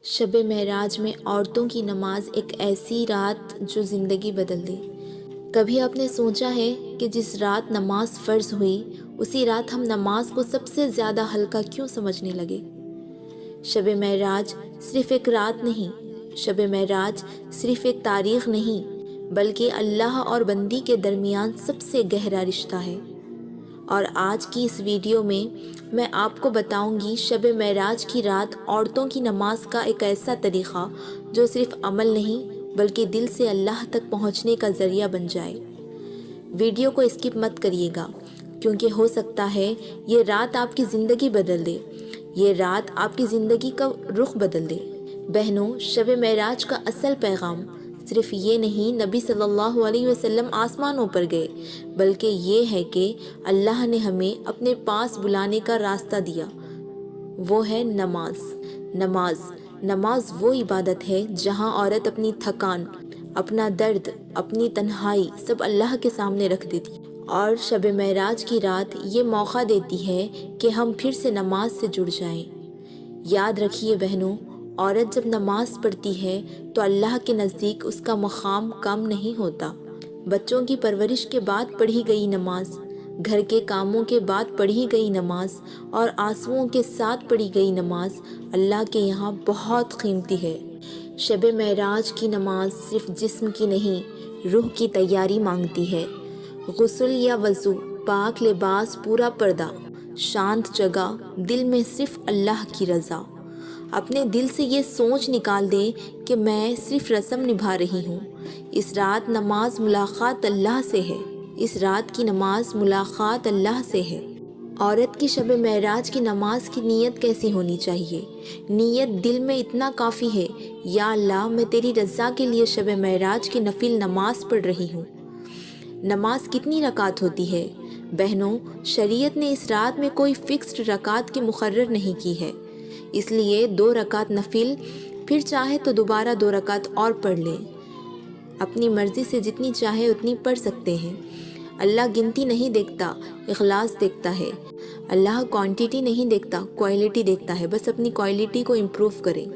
شب معراج میں عورتوں کی نماز ایک ایسی رات جو زندگی بدل دے۔ کبھی آپ نے سوچا ہے کہ جس رات نماز فرض ہوئی اسی رات ہم نماز کو سب سے زیادہ ہلکا کیوں سمجھنے لگے؟ شب معراج صرف ایک رات نہیں، شب معراج صرف ایک تاریخ نہیں، بلکہ اللہ اور بندی کے درمیان سب سے گہرا رشتہ ہے۔ اور آج کی اس ویڈیو میں آپ کو بتاؤں گی شب معراج کی رات عورتوں کی نماز کا ایک ایسا طریقہ جو صرف عمل نہیں بلکہ دل سے اللہ تک پہنچنے کا ذریعہ بن جائے۔ ویڈیو کو اسکپ مت کریے گا، کیونکہ ہو سکتا ہے یہ رات آپ کی زندگی بدل دے، یہ رات آپ کی زندگی کا رخ بدل دے۔ بہنوں، شب معراج کا اصل پیغام صرف یہ نہیں نبی صلی اللہ علیہ وسلم آسمانوں پر گئے، بلکہ یہ ہے کہ اللہ نے ہمیں اپنے پاس بلانے کا راستہ دیا، وہ ہے نماز وہ عبادت ہے جہاں عورت اپنی تھکان، اپنا درد، اپنی تنہائی سب اللہ کے سامنے رکھ دیتی، اور شب معراج کی رات یہ موقع دیتی ہے کہ ہم پھر سے نماز سے جڑ جائیں۔ یاد رکھیے بہنوں، عورت جب نماز پڑھتی ہے تو اللہ کے نزدیک اس کا مقام کم نہیں ہوتا۔ بچوں کی پرورش کے بعد پڑھی گئی نماز، گھر کے کاموں کے بعد پڑھی گئی نماز اور آنسوؤں کے ساتھ پڑھی گئی نماز اللہ کے یہاں بہت قیمتی ہے۔ شب معراج کی نماز صرف جسم کی نہیں، روح کی تیاری مانگتی ہے۔ غسل یا وضو، پاک لباس، پورا پردہ، شانت جگہ، دل میں صرف اللہ کی رضا۔ اپنے دل سے یہ سوچ نکال دے کہ میں صرف رسم نبھا رہی ہوں۔ اس رات نماز ملاقات اللہ سے ہے، اس رات کی نماز ملاقات اللہ سے ہے۔ عورت کی شب معراج کی نماز کی نیت کیسی ہونی چاہیے؟ نیت دل میں اتنا کافی ہے، یا اللہ میں تیری رضا کے لیے شب معراج کی نفل نماز پڑھ رہی ہوں۔ نماز کتنی رکعت ہوتی ہے؟ بہنوں، شریعت نے اس رات میں کوئی فکسڈ رکعت کی مقرر نہیں کی ہے، اس لیے 2 رکعت نفل، پھر چاہے تو دوبارہ 2 رکعت اور پڑھ لیں۔ اپنی مرضی سے جتنی چاہے اتنی پڑھ سکتے ہیں۔ اللہ گنتی نہیں دیکھتا، اخلاص دیکھتا ہے۔ اللہ کوانٹیٹی نہیں دیکھتا، کوالٹی دیکھتا ہے، بس اپنی کوالٹی کو امپروو کریں۔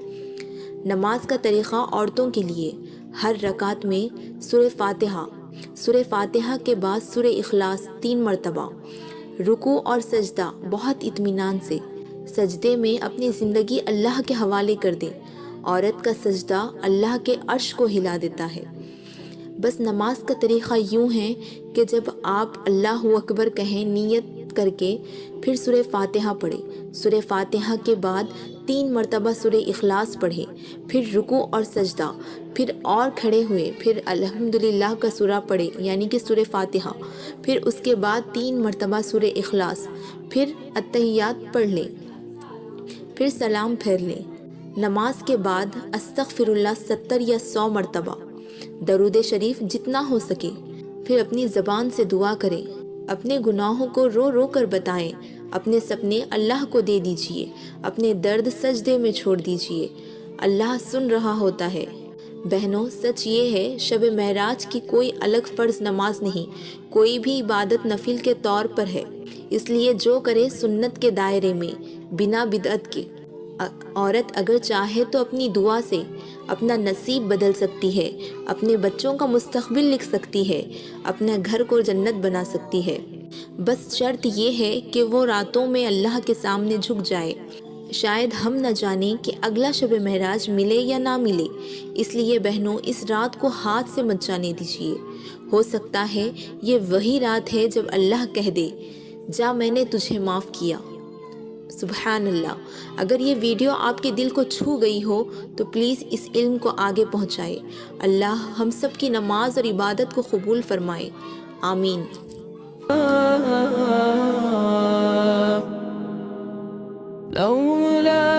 نماز کا طریقہ عورتوں کے لیے: ہر رکعت میں سورہ فاتحہ کے بعد سورہ اخلاص 3 مرتبہ، رکوع اور سجدہ بہت اطمینان سے، سجدے میں اپنی زندگی اللہ کے حوالے کر دیں۔ عورت کا سجدہ اللہ کے عرش کو ہلا دیتا ہے۔ بس نماز کا طریقہ یوں ہے کہ جب آپ اللہ اکبر کہیں نیت کر کے، پھر سورہ فاتحہ پڑھیں، سورہ فاتحہ کے بعد 3 مرتبہ سورہ اخلاص پڑھیں، پھر رکوع اور سجدہ، پھر اور کھڑے ہوئے، پھر الحمدللہ کا سورہ پڑھیں یعنی کہ سورہ فاتحہ، پھر اس کے بعد 3 مرتبہ سورہ اخلاص، پھر اتحیات پڑھ لیں، پھر سلام پھیر لیں۔ نماز کے بعد استغفر اللہ 70 یا 100 مرتبہ، درود شریف جتنا ہو سکے، پھر اپنی زبان سے دعا کریں، اپنے گناہوں کو رو رو کر بتائیں، اپنے سپنے اللہ کو دے دیجئے، اپنے درد سجدے میں چھوڑ دیجئے، اللہ سن رہا ہوتا ہے۔ بہنوں، سچ یہ ہے شب معراج کی کوئی الگ فرض نماز نہیں، کوئی بھی عبادت نفل کے طور پر ہے، اس لیے جو کرے سنت کے دائرے میں، بنا بدعت کے۔ عورت اگر چاہے تو اپنی دعا سے اپنا نصیب بدل سکتی ہے، اپنے بچوں کا مستقبل لکھ سکتی ہے، اپنا گھر کو جنت بنا سکتی ہے۔ بس شرط یہ ہے کہ وہ راتوں میں اللہ کے سامنے جھک جائے۔ شاید ہم نہ جانیں کہ اگلا شب معراج ملے یا نہ ملے، اس لیے بہنوں اس رات کو ہاتھ سے مت جانے دیجیے۔ ہو سکتا ہے یہ وہی رات ہے جب اللہ کہہ دے، جا میں نے تجھے معاف کیا۔ سبحان اللہ۔ اگر یہ ویڈیو آپ کے دل کو چھو گئی ہو تو پلیز اس علم کو آگے پہنچائے۔ اللہ ہم سب کی نماز اور عبادت کو قبول فرمائے، آمین۔ لولا